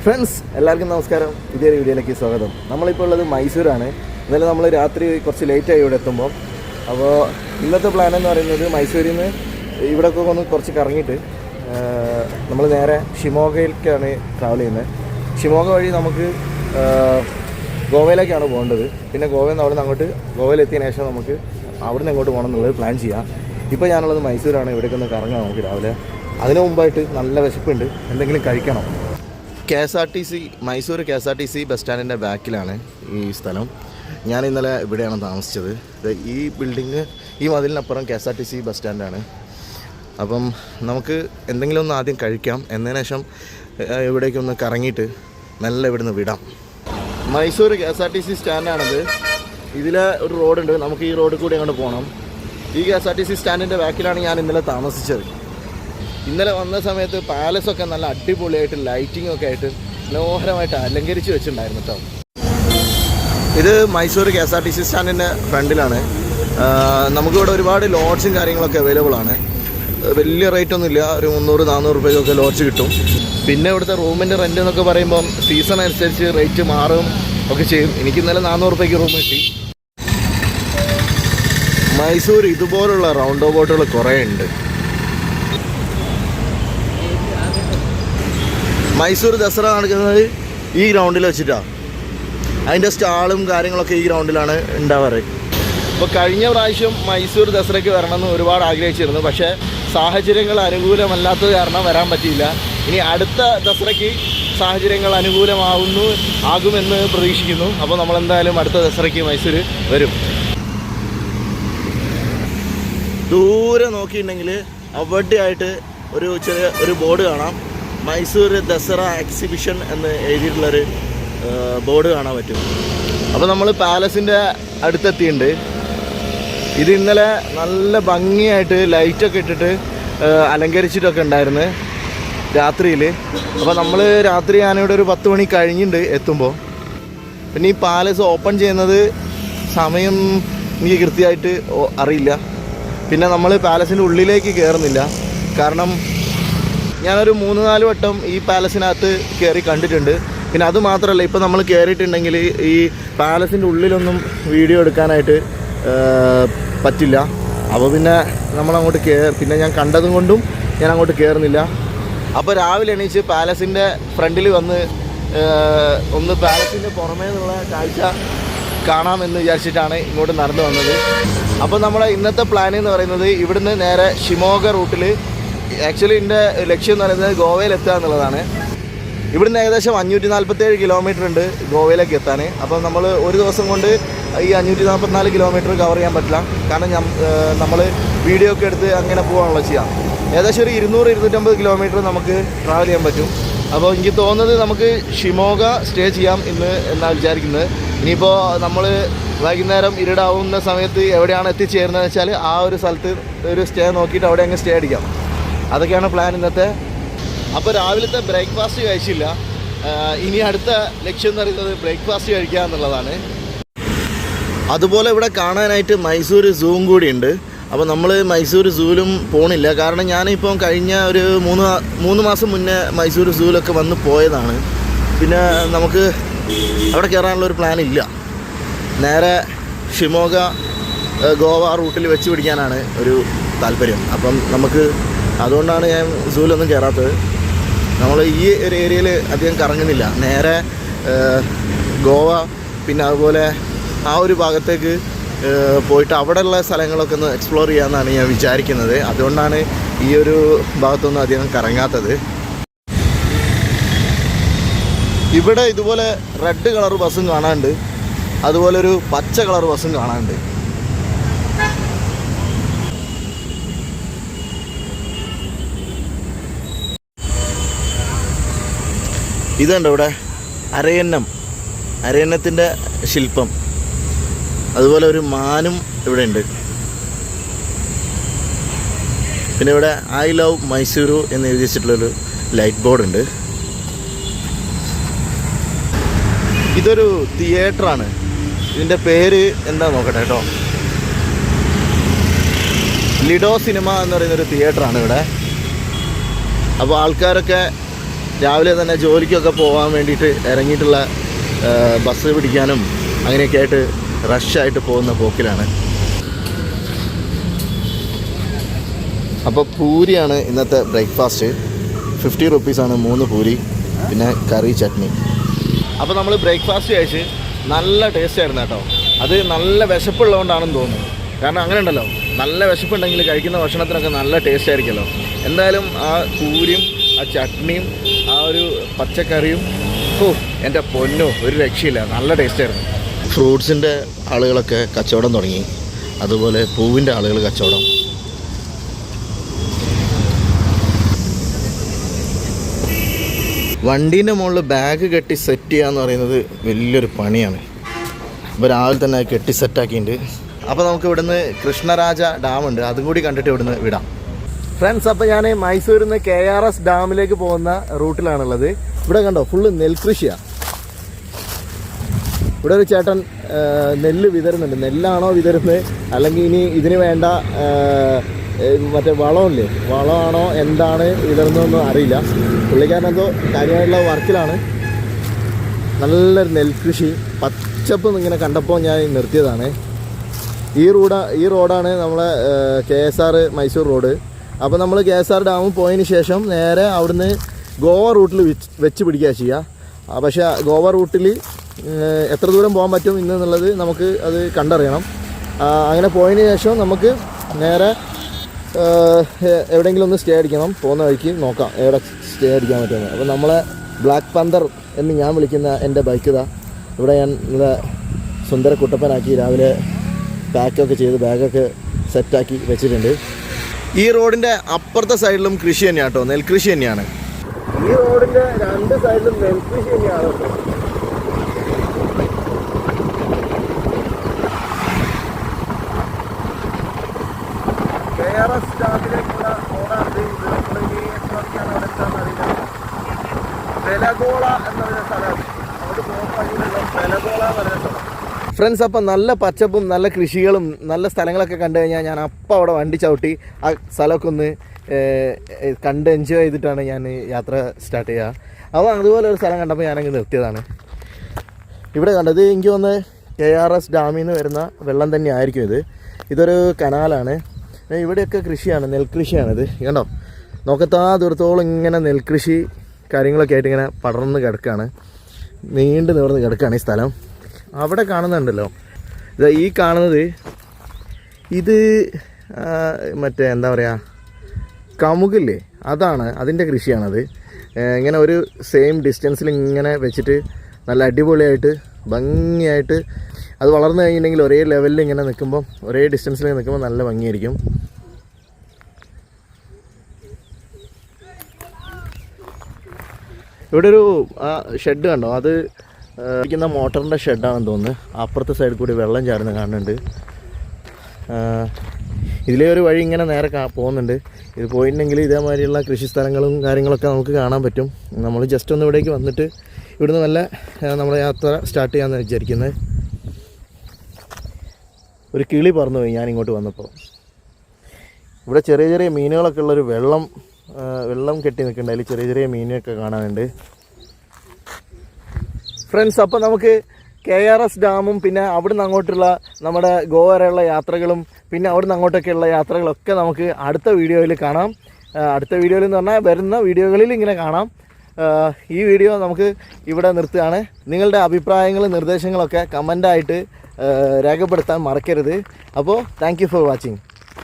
Friends എല്ലാവർക്കും നമസ്കാരം. പുതിയൊരു വീഡിയോയിലേക്ക് സ്വാഗതം. നമ്മളിപ്പോൾ ഉള്ളത് മൈസൂരാണ്. ഇന്നലെ നമ്മൾ രാത്രി കുറച്ച് ലേറ്റായി ഇവിടെ എത്തുമ്പോൾ. അപ്പോൾ ഇന്നത്തെ പ്ലാൻ എന്ന് പറയുന്നത് മൈസൂരിൽ നിന്ന് ഇവിടെയൊക്കെ ഒന്ന് കുറച്ച് കറങ്ങിയിട്ട് നമ്മൾ നേരെ ഷിമോഗയിലേക്കാണ് ട്രാവൽ ചെയ്യുന്നത്. ഷിമോഗ വഴി നമുക്ക് ഗോവയിലേക്കാണ് പോകേണ്ടത്. പിന്നെ ഗോവയിൽ നിന്ന് അവിടെ നിന്ന് അങ്ങോട്ട് ഗോവയിലെത്തിയതിനു ശേഷം നമുക്ക് അവിടെ നിന്ന് എങ്ങോട്ട് പോകണം എന്നുള്ളത് പ്ലാൻ ചെയ്യാം. ഇപ്പോൾ ഞാനുള്ളത് മൈസൂരാണ്. ഇവിടേക്ക് ഒന്ന് കറങ്ങാം നമുക്ക് രാവിലെ. അതിനു മുമ്പായിട്ട് നല്ല വിശപ്പുണ്ട്, എന്തെങ്കിലും കഴിക്കണം. KSRTC മൈസൂർ KSRTC ബസ് സ്റ്റാൻഡിൻ്റെ ബാക്കിലാണ് ഈ സ്ഥലം. ഞാൻ ഇന്നലെ ഇവിടെയാണ് താമസിച്ചത്. ഈ ബിൽഡിങ്, ഈ മതിലിനപ്പുറം KSRTC ബസ് സ്റ്റാൻഡാണ്. അപ്പം നമുക്ക് എന്തെങ്കിലും ഒന്ന് ആദ്യം കഴിക്കാം, എന്നതിന് ശേഷം ഇവിടേക്കൊന്ന് കറങ്ങിയിട്ട് മെല്ലെ ഇവിടുന്ന് വിടാം. മൈസൂർ KSRTC സ്റ്റാൻഡാണിത്. ഇതിൽ ഒരു റോഡുണ്ട്, നമുക്ക് ഈ റോഡിൽ കൂടി അങ്ങോട്ട് പോകണം. ഈ KSRTC സ്റ്റാൻഡിൻ്റെ ബാക്കിലാണ് ഞാൻ ഇന്നലെ താമസിച്ചത്. ഇന്നലെ വന്ന സമയത്ത് പാലസൊക്കെ നല്ല അടിപൊളിയായിട്ട് ലൈറ്റിംഗ് ഒക്കെ ആയിട്ട് മനോഹരമായിട്ട് അലങ്കരിച്ച് വെച്ചിട്ടുണ്ടായിരുന്നു കേട്ടോ. ഇത് മൈസൂർ KSRTC സ്റ്റാൻഡിൻ്റെ ഫ്രണ്ടിലാണ്. നമുക്കിവിടെ ഒരുപാട് ലോഡ്ജും കാര്യങ്ങളൊക്കെ അവൈലബിൾ ആണ്. വലിയ റേറ്റൊന്നുമില്ല, ഒരു 300-400 രൂപയ്ക്കൊക്കെ ലോഡ്ജ് കിട്ടും. പിന്നെ ഇവിടുത്തെ റൂമിൻ്റെ റെൻ്റ് എന്നൊക്കെ പറയുമ്പം സീസൺ അനുസരിച്ച് റേറ്റ് മാറും ഒക്കെ ചെയ്യും. എനിക്ക് ഇന്നലെ 400 രൂപയ്ക്ക് റൂം കിട്ടി. മൈസൂർ ഇതുപോലുള്ള റൗണ്ട് ബോട്ടുകൾ കുറേ ഉണ്ട്. മൈസൂർ ദസറ നടക്കുന്നത് ഈ ഗ്രൗണ്ടിൽ വെച്ചിട്ടാണ്. അതിൻ്റെ സ്റ്റാളും കാര്യങ്ങളൊക്കെ ഈ ഗ്രൗണ്ടിലാണ് ഉണ്ടാവാറ്. അപ്പോൾ കഴിഞ്ഞ പ്രാവശ്യം മൈസൂർ ദസറയ്ക്ക് വരണമെന്ന് ഒരുപാട് ആഗ്രഹിച്ചിരുന്നു. പക്ഷേ സാഹചര്യങ്ങൾ അനുകൂലമല്ലാത്തത് കാരണം വരാൻ പറ്റിയില്ല. ഇനി അടുത്ത ദസറയ്ക്ക് സാഹചര്യങ്ങൾ ആകുമെന്ന് പ്രതീക്ഷിക്കുന്നു. അപ്പോൾ നമ്മളെന്തായാലും അടുത്ത ദസറയ്ക്ക് മൈസൂർ വരും. ദൂരെ നോക്കിയിട്ടുണ്ടെങ്കിൽ അവിടെയായിട്ട് ഒരു ബോർഡ് കാണാം. മൈസൂർ ദസറ എക്സിബിഷൻ എന്ന് എഴുതിയിട്ടുള്ളൊരു ബോർഡ് കാണാൻ പറ്റും. അപ്പോൾ നമ്മൾ പാലസിൻ്റെ അടുത്തെത്തിയിട്ടുണ്ട്. ഇത് ഇന്നലെ നല്ല ഭംഗിയായിട്ട് ലൈറ്റൊക്കെ ഇട്ടിട്ട് അലങ്കരിച്ചിട്ടൊക്കെ ഉണ്ടായിരുന്നു രാത്രിയിൽ. അപ്പോൾ നമ്മൾ രാത്രി ഞാനിവിടെ ഒരു 10 മണി കഴിഞ്ഞിട്ടുണ്ട് എത്തുമ്പോൾ. പിന്നെ ഈ പാലസ് ഓപ്പൺ ചെയ്യുന്നത് സമയം എനിക്ക് കൃത്യമായിട്ട് അറിയില്ല. പിന്നെ നമ്മൾ പാലസിൻ്റെ ഉള്ളിലേക്ക് കയറുന്നില്ല, കാരണം ഞാനൊരു 3-4 വട്ടം ഈ പാലസിനകത്ത് കയറി കണ്ടിട്ടുണ്ട്. പിന്നെ അത് മാത്രമല്ല, ഇപ്പോൾ നമ്മൾ കയറിയിട്ടുണ്ടെങ്കിൽ ഈ പാലസിൻ്റെ ഉള്ളിലൊന്നും വീഡിയോ എടുക്കാനായിട്ട് പറ്റില്ല. അപ്പോൾ പിന്നെ നമ്മളങ്ങോട്ട് പിന്നെ ഞാൻ കണ്ടതും കൊണ്ടും ഞാൻ അങ്ങോട്ട് കയറുന്നില്ല. അപ്പോൾ രാവിലെ എണീച്ച് പാലസിൻ്റെ ഫ്രണ്ടിൽ വന്ന് ഒന്ന് പാലസിൻ്റെ പുറമേ നിന്നുള്ള കാഴ്ച കാണാമെന്ന് വിചാരിച്ചിട്ടാണ് ഇങ്ങോട്ട് നടന്നു വന്നത്. അപ്പോൾ നമ്മുടെ ഇന്നത്തെ പ്ലാൻ എന്ന് പറയുന്നത് ഇവിടുന്ന് നേരെ ഷിമോഗ റൂട്ടിൽ, ആക്ച്വലി എൻ്റെ ലക്ഷ്യം എന്ന് പറയുന്നത് ഗോവയിലെത്തുക എന്നുള്ളതാണ്. ഇവിടുന്ന് ഏകദേശം 547 കിലോമീറ്റർ ഉണ്ട് ഗോവയിലേക്ക് എത്താൻ. അപ്പം നമ്മൾ ഒരു ദിവസം കൊണ്ട് ഈ 544 കിലോമീറ്റർ കവർ ചെയ്യാൻ പറ്റില്ല, കാരണം നമ്മൾ വീഡിയോ ഒക്കെ എടുത്ത് അങ്ങനെ പോകാനുള്ള ചെയ്യാം. ഏകദേശം ഒരു 200-250 കിലോമീറ്റർ നമുക്ക് ട്രാവൽ ചെയ്യാൻ പറ്റും. അപ്പോൾ എനിക്ക് തോന്നുന്നത് നമുക്ക് ഷിമോഗ സ്റ്റേ ചെയ്യാം ഇന്ന് എന്നാണ് വിചാരിക്കുന്നത്. ഇനിയിപ്പോൾ നമ്മൾ വൈകുന്നേരം ഇരുടാവുന്ന സമയത്ത് എവിടെയാണ് എത്തിച്ചേരുന്നതെന്ന് വെച്ചാൽ ആ ഒരു സ്ഥലത്ത് ഒരു സ്റ്റേ നോക്കിയിട്ട് അവിടെ അങ്ങ് സ്റ്റേ അടിക്കാം. അതൊക്കെയാണ് പ്ലാൻ ഇന്നത്തെ. അപ്പോൾ രാവിലത്തെ ബ്രേക്ക്ഫാസ്റ്റ് കഴിച്ചില്ല. ഇനി അടുത്ത ലക്ഷ്യം എന്ന് പറയുന്നത് ബ്രേക്ക്ഫാസ്റ്റ് കഴിക്കുക എന്നുള്ളതാണ്. അതുപോലെ ഇവിടെ കാണാനായിട്ട് മൈസൂർ സൂവും കൂടി ഉണ്ട്. അപ്പോൾ നമ്മൾ മൈസൂർ സൂവിലും പോണില്ല, കാരണം ഞാനിപ്പം കഴിഞ്ഞ ഒരു 3 മാസം മുന്നേ മൈസൂർ സൂവിലൊക്കെ വന്ന് പോയതാണ്. പിന്നെ നമുക്ക് അവിടെ കയറാനുള്ളൊരു പ്ലാൻ ഇല്ല. നേരെ ഷിമോഗ ഗോവ റൂട്ടിൽ വെച്ച് പിടിക്കാനാണ് ഒരു താല്പര്യം. അപ്പം അതുകൊണ്ടാണ് ഞാൻ സൂവിലൊന്നും കയറാത്തത്. നമ്മൾ ഈ ഒരു ഏരിയയിൽ അധികം കറങ്ങുന്നില്ല. നേരെ ഗോവ പിന്നെ അതുപോലെ ആ ഒരു ഭാഗത്തേക്ക് പോയിട്ട് അവിടെയുള്ള സ്ഥലങ്ങളൊക്കെ ഒന്ന് എക്സ്പ്ലോർ ചെയ്യാമെന്നാണ് ഞാൻ വിചാരിക്കുന്നത്. അതുകൊണ്ടാണ് ഈ ഒരു ഭാഗത്തൊന്നും അധികം കറങ്ങാത്തത്. ഇവിടെ ഇതുപോലെ റെഡ് കളർ ബസ്സും കാണാനുണ്ട്, അതുപോലെ ഒരു പച്ച കളർ ബസ്സും കാണാനുണ്ട്. ഇതുണ്ട് ഇവിടെ അരയന്നത്തിൻ്റെ ശില്പം, അതുപോലെ ഒരു മാനും ഇവിടെ ഉണ്ട്. പിന്നെ ഇവിടെ ഐ ലവ് മൈസൂരു എന്ന് എഴുതി വെച്ചിട്ടുള്ളൊരു ലൈറ്റ് ബോർഡ് ഉണ്ട്. ഇതൊരു തിയേറ്ററാണ്. ഇതിൻ്റെ പേര് എന്താ നോക്കട്ടെ കേട്ടോ. ലിഡോ സിനിമ എന്ന് പറയുന്നൊരു തിയേറ്ററാണ് ഇവിടെ. അപ്പോൾ ആൾക്കാരൊക്കെ രാവിലെ തന്നെ ജോലിക്കൊക്കെ പോകാൻ വേണ്ടിയിട്ട് ഇറങ്ങിയിട്ടുള്ള ബസ് പിടിക്കാനും അങ്ങനെയൊക്കെ ആയിട്ട് റഷായിട്ട് പോകുന്ന പോക്കിലാണ്. അപ്പോൾ പൂരിയാണ് ഇന്നത്തെ ബ്രേക്ക്ഫാസ്റ്റ്. 50 റുപ്പീസാണ് 3 പൂരി, പിന്നെ കറി ചട്നി. അപ്പോൾ നമ്മൾ ബ്രേക്ക്ഫാസ്റ്റ് കഴിച്ച് നല്ല ടേസ്റ്റ് ആയിരുന്നു കേട്ടോ. അത് നല്ല വിശപ്പുള്ളതുകൊണ്ടാണെന്ന് തോന്നുന്നു. കാരണം അങ്ങനെ ഉണ്ടല്ലോ, നല്ല വിശപ്പുണ്ടെങ്കിൽ കഴിക്കുന്ന ഭക്ഷണത്തിനൊക്കെ നല്ല ടേസ്റ്റ് ആയിരിക്കുമല്ലോ. എന്തായാലും ആ പൂരിയും ആ ചട്നിയും ആ ഒരു പച്ചക്കറിയും എൻ്റെ പൊന്നോ ഒരു രക്ഷയില്ല, നല്ല ടേസ്റ്റായിരുന്നു. ഫ്രൂട്ട്സിൻ്റെ ആളുകളൊക്കെ കച്ചവടം തുടങ്ങി, അതുപോലെ പൂവിൻ്റെ ആളുകൾ കച്ചവടം. വണ്ടീൻ്റെ മുകളിൽ ബാഗ് കെട്ടി സെറ്റ് ചെയ്യുക എന്ന് പറയുന്നത് വലിയൊരു പണിയാണ്. ഇപ്പോൾ രാവിലെ തന്നെ കെട്ടി സെറ്റാക്കിയിട്ടുണ്ട്. അപ്പോൾ നമുക്ക് ഇവിടുന്ന് കൃഷ്ണരാജ ഡാമുണ്ട്, അതും കൂടി കണ്ടിട്ട് ഇവിടുന്ന് വിടാം. ഫ്രണ്ട്സ്, അപ്പോൾ ഞാൻ മൈസൂരിൽ നിന്ന് KRS ഡാമിലേക്ക് പോകുന്ന റൂട്ടിലാണുള്ളത്. ഇവിടെ കണ്ടോ ഫുള്ള് നെൽകൃഷിയാണ്. ഇവിടെ ഒരു ചേട്ടൻ നെല്ല് വിതരുന്നുണ്ട്. നെല്ലാണോ വിതരുന്നത് അല്ലെങ്കിൽ ഇനി ഇതിന് വേണ്ട മറ്റേ വളമില്ലേ, വളമാണോ എന്താണ് വിതറുന്നതെന്നും അറിയില്ല. പുള്ളിക്കാരൻ എന്തോ കാര്യമായിട്ടുള്ള വർക്കിലാണ്. നല്ലൊരു നെൽകൃഷി, പച്ചപ്പ് ഇങ്ങനെ കണ്ടപ്പോൾ ഞാൻ നിർത്തിയതാണ്. ഈ റോഡാണ് നമ്മളെ KSR മൈസൂർ റോഡ്. അപ്പോൾ നമ്മൾ KSR ഡാമിൽ പോയതിന് ശേഷം നേരെ അവിടുന്ന് ഗോവ റൂട്ടിൽ വെച്ച് പിടിക്കുക ചെയ്യുക. പക്ഷേ ഗോവ റൂട്ടിൽ എത്ര ദൂരം പോകാൻ പറ്റും എന്നുള്ളത് നമുക്ക് അത് കണ്ടറിയണം. അങ്ങനെ പോയതിന് ശേഷം നമുക്ക് നേരെ എവിടെയെങ്കിലും ഒന്ന് സ്റ്റേ അടിക്കണം. പോകുന്ന വഴിക്ക് നോക്കാം എവിടെ സ്റ്റേ അടിക്കാൻ പറ്റുമെന്ന്. അപ്പോൾ നമ്മളെ ബ്ലാക്ക് പന്തർ എന്ന് ഞാൻ വിളിക്കുന്ന എൻ്റെ ബൈക്ക് ഇതാ ഇവിടെ ഞാൻ ഇവിടെ സുന്ദര കുട്ടപ്പനാക്കി രാവിലെ പാക്കൊക്കെ ചെയ്ത് ബാഗൊക്കെ സെറ്റാക്കി വെച്ചിട്ടുണ്ട്. ഈ റോഡിൻ്റെ അപ്പുറത്തെ സൈഡിലും കൃഷി തന്നെയാണ് കേട്ടോ, നെൽകൃഷി തന്നെയാണ്. ഈ റോഡിൻ്റെ 2 സൈഡിലും നെൽകൃഷി തന്നെയാണ്. KRS ഡാമിലേക്കുള്ള റോഡാണ് ഇത്. നമ്മൾ ഇനി എത്രയാണ് അവിടെ എത്താന്നറിയില്ല. വെലഗോള എന്ന് പറയുന്ന സ്ഥലം, അവിടെ പോകുന്ന വഴിയിലുള്ള വെലഗോള എന്ന് പറയുന്ന സ്ഥലം. ഫ്രണ്ട്സ്, അപ്പം നല്ല പച്ചപ്പും നല്ല കൃഷികളും നല്ല സ്ഥലങ്ങളൊക്കെ കണ്ടു കഴിഞ്ഞാൽ ഞാൻ അപ്പം അവിടെ വണ്ടി ചവിട്ടി ആ സ്ഥലമൊക്കെ ഒന്ന് കണ്ട് എൻജോയ് ചെയ്തിട്ടാണ് ഞാൻ യാത്ര സ്റ്റാർട്ട് ചെയ്യുക. അപ്പോൾ അതുപോലെ ഒരു സ്ഥലം കണ്ടപ്പോൾ ഞാനങ്ങ് നിർത്തിയതാണ്. ഇവിടെ കണ്ടത് എനിക്ക് തോന്നുന്നത് KRS ഡാമിൽ നിന്ന് വരുന്ന വെള്ളം തന്നെ ആയിരിക്കും ഇത്. ഇതൊരു കനാലാണ്. ഇവിടെയൊക്കെ കൃഷിയാണ്, നെൽകൃഷിയാണിത്. കണ്ടോ, നോക്കത്താ ദൂരത്തോളം ഇങ്ങനെ നെൽകൃഷി കാര്യങ്ങളൊക്കെ ആയിട്ട് ഇങ്ങനെ പടർന്ന് കിടക്കുകയാണ്, നീണ്ടു നിവർന്ന് കിടക്കുകയാണ് ഈ സ്ഥലം. അവിടെ കാണുന്നുണ്ടല്ലോ, ഈ കാണുന്നത് ഇത് മറ്റേ എന്താ പറയുക കമുകില്ലേ, അതാണ്, അതിൻ്റെ കൃഷിയാണത്. ഇങ്ങനെ ഒരു സെയിം ഡിസ്റ്റൻസിൽ ഇങ്ങനെ വെച്ചിട്ട് നല്ല അടിപൊളിയായിട്ട് ഭംഗിയായിട്ട് അത് വളർന്നു കഴിഞ്ഞിട്ടുണ്ടെങ്കിൽ ഒരേ ലെവലിൽ ഇങ്ങനെ നിൽക്കുമ്പം, ഒരേ ഡിസ്റ്റൻസിൽ നിൽക്കുമ്പോൾ നല്ല ഭംഗിയായിരിക്കും. ഇവിടെ ഒരു ഷെഡ് കണ്ടോ, അത് ഇരിക്കുന്ന മോട്ടറിൻ്റെ ഷെഡാണെന്ന് തോന്നുന്നു. അപ്പുറത്തെ സൈഡിൽ കൂടി വെള്ളം ചാടുന്ന കാണുന്നുണ്ട്. ഇതിലേ ഒരു വഴി ഇങ്ങനെ നേരെ പോകുന്നുണ്ട്. ഇത് പോയിട്ടുണ്ടെങ്കിൽ ഇതേമാതിരിയുള്ള കൃഷി സ്ഥലങ്ങളും കാര്യങ്ങളൊക്കെ നമുക്ക് കാണാൻ പറ്റും. നമ്മൾ ജസ്റ്റ് ഒന്ന് ഇവിടേക്ക് വന്നിട്ട് ഇവിടുന്ന് നല്ല നമ്മുടെ യാത്ര സ്റ്റാർട്ട് ചെയ്യാമെന്ന് വിചാരിക്കുന്നത്. ഒരു കിളി പറന്നു പോയി ഞാൻ ഇങ്ങോട്ട് വന്നപ്പോൾ. ഇവിടെ ചെറിയ ചെറിയ മീനുകളൊക്കെ ഉള്ളൊരു വെള്ളം കെട്ടി നിൽക്കുന്നുണ്ട്. അതിൽ ചെറിയ ചെറിയ മീനൊക്കെ കാണാനുണ്ട്. ഫ്രണ്ട്സ്, അപ്പോൾ നമുക്ക് KRS ഡാമും പിന്നെ അവിടുന്ന് അങ്ങോട്ടുള്ള നമ്മുടെ ഗോവ വരെയുള്ള യാത്രകളും പിന്നെ അവിടുന്ന് അങ്ങോട്ടൊക്കെയുള്ള യാത്രകളൊക്കെ നമുക്ക് അടുത്ത വീഡിയോയിൽ കാണാം. അടുത്ത വീഡിയോയിൽ എന്ന് പറഞ്ഞാൽ വരുന്ന വീഡിയോകളിൽ ഇങ്ങനെ കാണാം. ഈ വീഡിയോ നമുക്ക് ഇവിടെ നിർത്തുകയാണ്. നിങ്ങളുടെ അഭിപ്രായങ്ങളും നിർദ്ദേശങ്ങളൊക്കെ കമൻ്റായിട്ട് രേഖപ്പെടുത്താൻ മറക്കരുത്. അപ്പോൾ താങ്ക് യു ഫോർ വാച്ചിങ്.